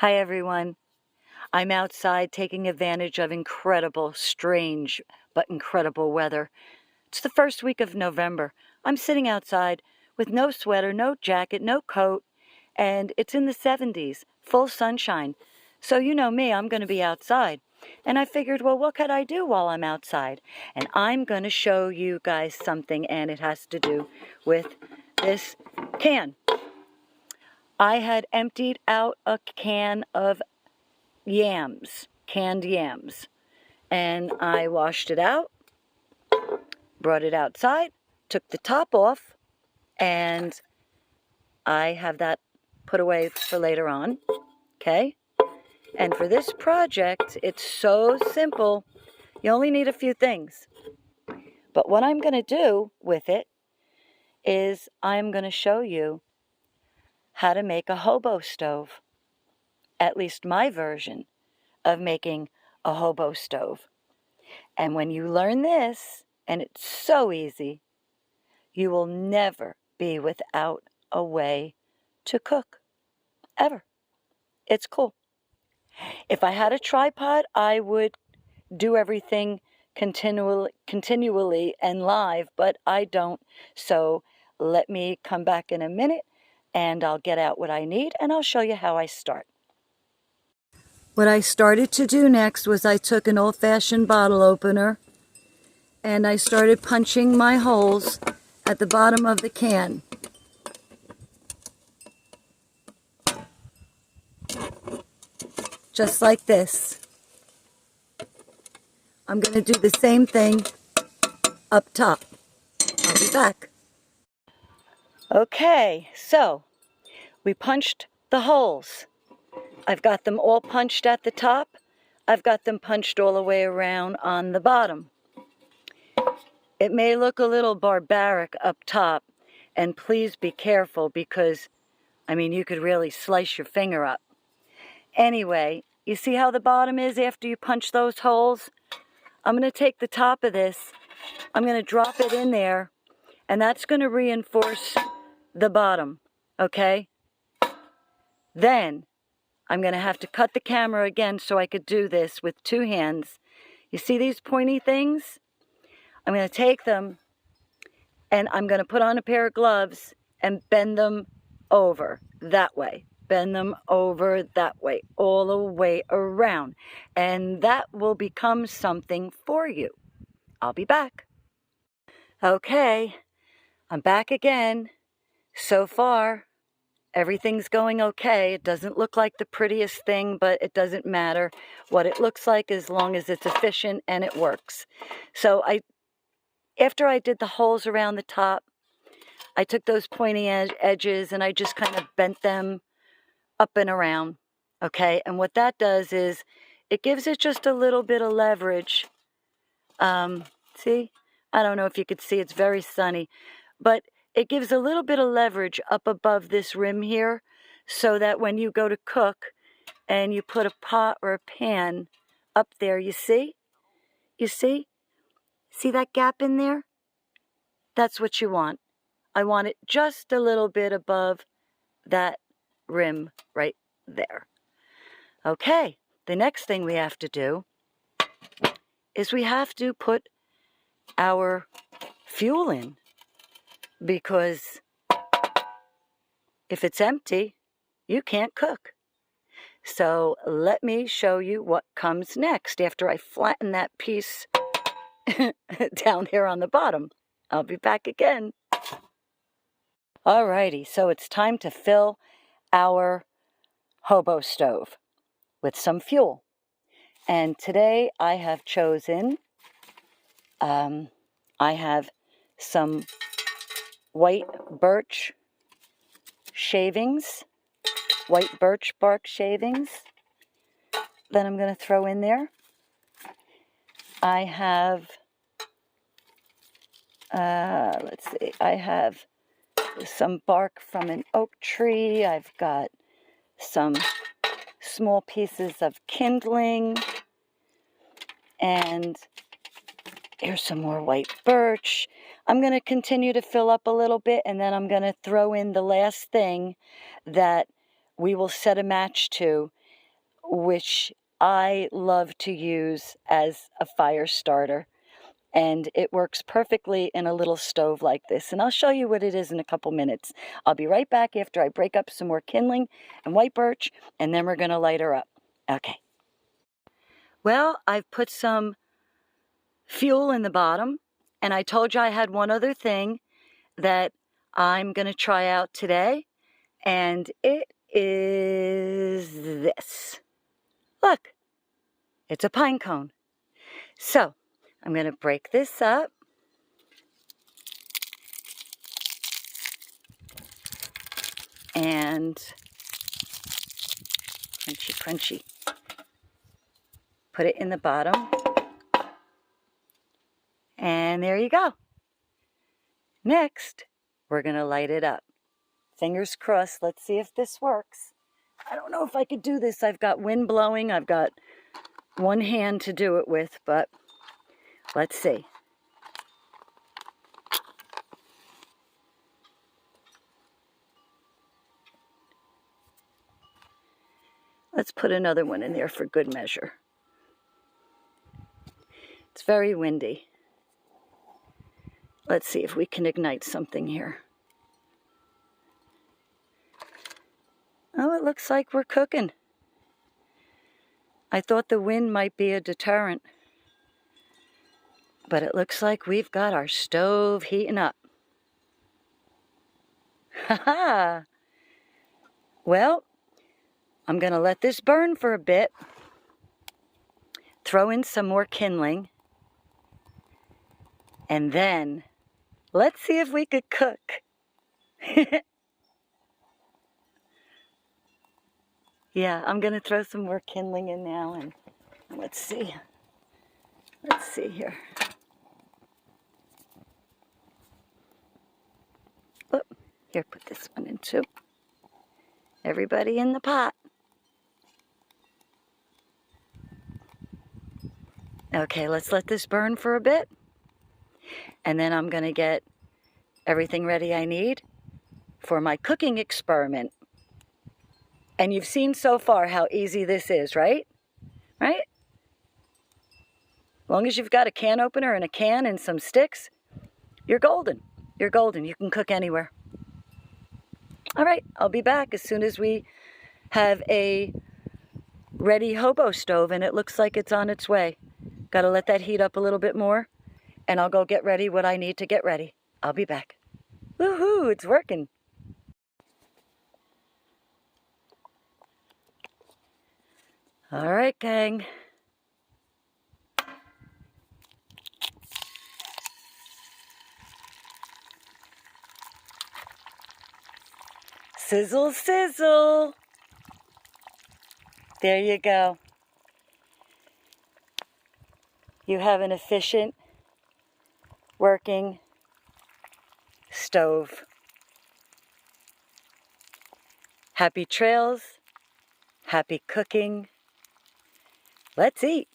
Hi everyone. I'm outside taking advantage of incredible, strange, but incredible weather. It's the first week of November. I'm sitting outside with no sweater, no jacket, no coat, and it's in the 70s, full sunshine. So you know me, I'm going to be outside. And I figured, well, what could I do while I'm outside? And I'm going to show you guys something, and it has to do with this can. I had emptied out a can of canned yams, and I washed it out, brought it outside, took the top off, and I have that put away for later on, okay? And for this project, it's so simple. You only need a few things. But what I'm going to do with it is I'm going to show you how to make a hobo stove, at least my version of making a hobo stove. And when you learn this, and it's so easy, you will never be without a way to cook, ever. It's cool. If I had a tripod, I would do everything continually and live, but I don't. So let me come back in a minute, and I'll get out what I need, and I'll show you how I start. What I started to do next was I took an old-fashioned bottle opener, and I started punching my holes at the bottom of the can. Just like this. I'm going to do the same thing up top. I'll be back. Okay, so we punched the holes. I've got them all punched at the top. I've got them punched all the way around on the bottom. It may look a little barbaric up top, and please be careful because, you could really slice your finger up. Anyway, you see how the bottom is after you punch those holes? I'm going to take the top of this, I'm going to drop it in there, and that's going to reinforce the bottom, okay? Then I'm going to have to cut the camera again so I could do this with two hands. You see these pointy things? I'm going to take them, and I'm going to put on a pair of gloves and bend them over that way. Bend them over that way, all the way around. And that will become something for you. I'll be back. Okay, I'm back again. So far, everything's going okay. It doesn't look like the prettiest thing, but it doesn't matter what it looks like as long as it's efficient and it works. So after I did the holes around the top, I took those pointy edges and I just kind of bent them up and around, okay? And what that does is it gives it just a little bit of leverage. See? I don't know if you could see, it's very sunny, but it gives a little bit of leverage up above this rim here so that when you go to cook and you put a pot or a pan up there, you see? You see? See that gap in there? That's what you want. I want it just a little bit above that rim right there. Okay, the next thing we have to do is we have to put our fuel in, because if it's empty, you can't cook. So let me show you what comes next after I flatten that piece down here on the bottom. I'll be back again. Alrighty, so it's time to fill our hobo stove with some fuel. And today I have chosen, I have some white birch shavings, white birch bark shavings that I'm going to throw in there. I have, I have some bark from an oak tree. I've got some small pieces of kindling, and here's some more white birch. I'm going to continue to fill up a little bit, and then I'm going to throw in the last thing that we will set a match to, which I love to use as a fire starter. And it works perfectly in a little stove like this. And I'll show you what it is in a couple minutes. I'll be right back after I break up some more kindling and white birch, and then we're going to light her up. Okay. Well, I've put some fuel in the bottom, and I told you I had one other thing that I'm going to try out today, and it is this. Look, it's a pine cone. So I'm going to break this up. And crunchy, crunchy. Put it in the bottom. And there you go. Next, we're going to light it up. Fingers crossed. Let's see if this works. I don't know if I could do this. I've got wind blowing. I've got one hand to do it with, but let's see. Let's put another one in there for good measure. It's very windy. Let's see if we can ignite something here. Oh, it looks like we're cooking. I thought the wind might be a deterrent, but it looks like we've got our stove heating up. Ha-ha! Well, I'm going to let this burn for a bit. Throw in some more kindling. And then, let's see if we could cook. Yeah, I'm going to throw some more kindling in now, and let's see. Let's see here. Oh, here, put this one in too. Everybody in the pot. Okay, let's let this burn for a bit. And then I'm going to get everything ready I need for my cooking experiment. And you've seen so far how easy this is, right? Right? As long as you've got a can opener and a can and some sticks, you're golden. You're golden. You can cook anywhere. All right, I'll be back as soon as we have a ready hobo stove, and it looks like it's on its way. Got to let that heat up a little bit more, and I'll go get ready what I need to get ready. I'll be back. Woohoo, it's working. All right, gang. Sizzle, sizzle. There you go. You have an efficient, working stove. Happy trails, happy cooking. Let's eat.